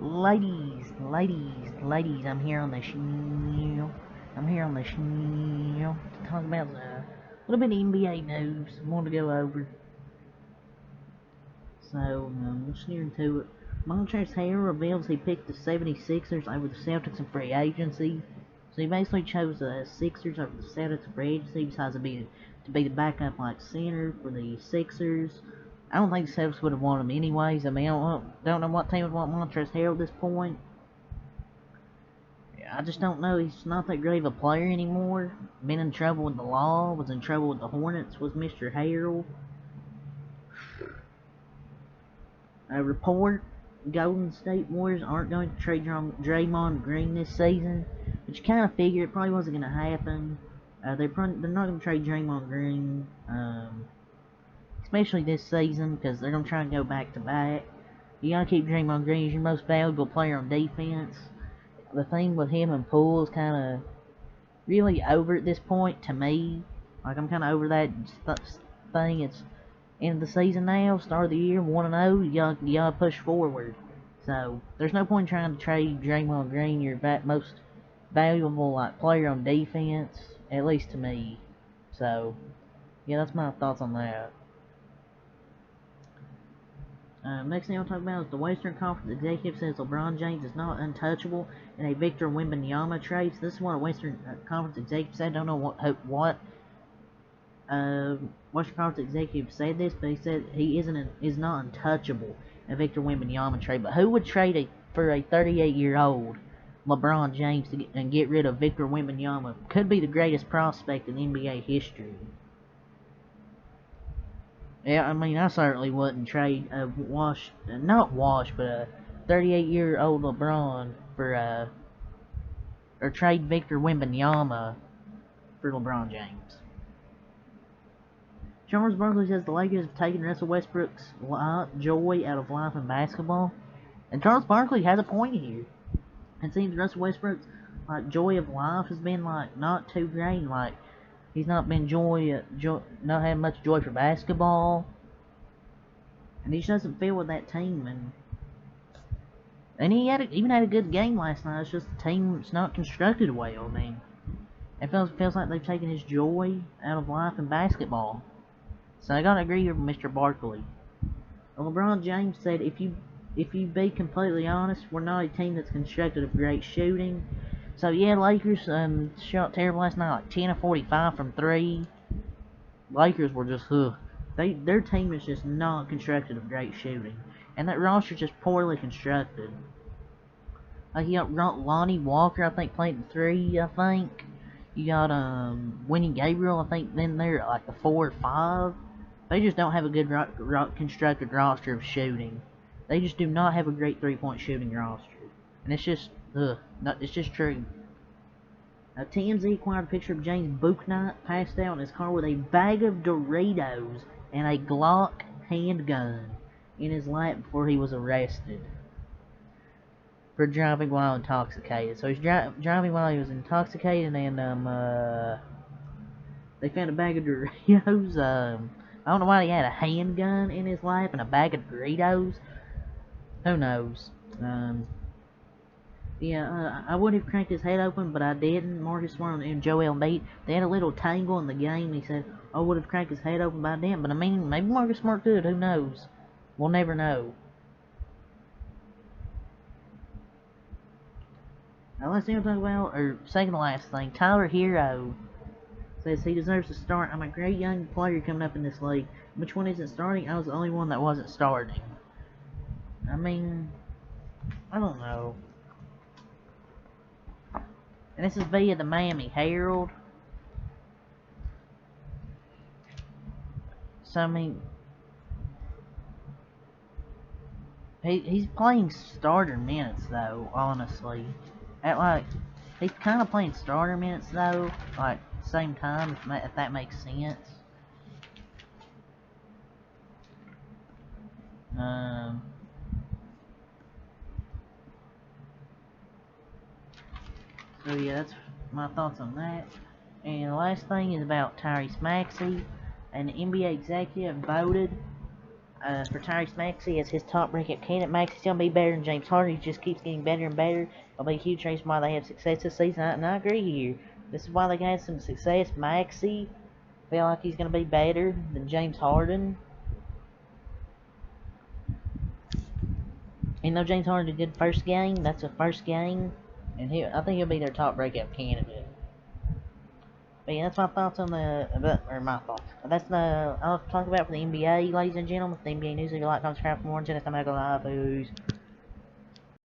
Ladies, I'm here on the show. To talk about a little bit of NBA news. I want to go over. So, let's get into it. Montrezl Harrell reveals he picked the 76ers over the Celtics in free agency. So he basically chose the Sixers over the Celtics in free agency besides to be the backup like center for the Sixers. I don't think the Celtics would have wanted him anyways. I mean, I don't know what team would want Montrezl Harrell at this point. I just don't know. He's not that great of a player anymore. Been in trouble with the law. Was in trouble with the Hornets. Was Mr. Harrell. A report: Golden State Warriors aren't going to trade Draymond Green this season, which you kind of figure it probably wasn't going to happen. They're not going to trade Draymond Green, especially this season, because they're going to try and go back to back. You got to keep Draymond Green as your most valuable player on defense. The thing with him and Poole is kind of really over at this point to me. Like, I'm kind of over that thing. It's end of the season now, start of the year, 1-0. You gotta push forward. So there's no point trying to trade Draymond Green, your most valuable player on defense, at least to me. So yeah, that's my thoughts on that. Next thing I'll talk about is the Western Conference executive says LeBron James is not untouchable in a Victor Wembanyama trade. So this is what a Western Conference executive said. I don't know what Western Conference executive said this, but he said he is not untouchable in Victor Wembanyama trade. But who would trade for a 38-year-old LeBron James and get rid of Victor Wembanyama? Could be the greatest prospect in NBA history. Yeah, I mean, I certainly wouldn't trade a 38-year-old LeBron for or trade Victor Wembanyama for LeBron James. Charles Barkley says the Lakers have taken Russell Westbrook's joy out of life in basketball. And Charles Barkley has a point here. It seems Russell Westbrook's joy of life has been not too great. He's not been not having much joy for basketball. And he just doesn't feel with that team. And he even had a good game last night. It's just the team's not constructed well. I mean, it feels like they've taken his joy out of life in basketball. So I gotta agree here with Mr. Barkley. LeBron James said, if you be completely honest, we're not a team that's constructed of great shooting. So yeah, Lakers shot terrible last night, like 10 of 45 from 3. Lakers were just their team is just not constructed of great shooting. And that roster's just poorly constructed. You got Lonnie Walker, I think, playing 3, I think. You got Winnie Gabriel, I think, then they're like a 4 or 5. They just don't have a good constructed roster of shooting. They just do not have a great three-point shooting roster. And it's just, it's just true. Now, TMZ acquired a picture of James Bouknight passed out in his car with a bag of Doritos and a Glock handgun in his lap before he was arrested for driving while intoxicated. So he's driving while he was intoxicated, and they found a bag of Doritos. I don't know why he had a handgun in his lap and a bag of Doritos. Who knows? I would have cracked his head open, but I didn't. Marcus Smart and Joel Embiid, they had a little tangle in the game. He said, I would have cracked his head open, but I didn't. But I mean, maybe Marcus Smart could. Who knows? We'll never know. Now, last thing I'll talk about, or second to last thing, Tyler Hero says he deserves to start. I'm a great young player coming up in this league. Which one isn't starting? I was the only one that wasn't starting. I mean, I don't know. And this is via the Miami Herald. So, I mean, he's playing starter minutes, though, honestly. He's kind of playing starter minutes, though, same time, if that makes sense. So yeah, that's my thoughts on that. And the last thing is about Tyrese Maxey. An NBA executive voted for Tyrese Maxey as his top breakout candidate. Maxey's gonna be better than James Harden. He just keeps getting better and better. It'll be a huge reason why they have success this season, and I agree here. This is why they got some success. Maxey, feel like he's gonna be better than James Harden. You know, James Harden did good first game. That's the first game, and I think he'll be their top breakout candidate. But yeah, that's my thoughts on or my thoughts. That's I'll talk about for the NBA, ladies and gentlemen. The NBA news. If you like, subscribe for more. And I'm gonna go live. Booze.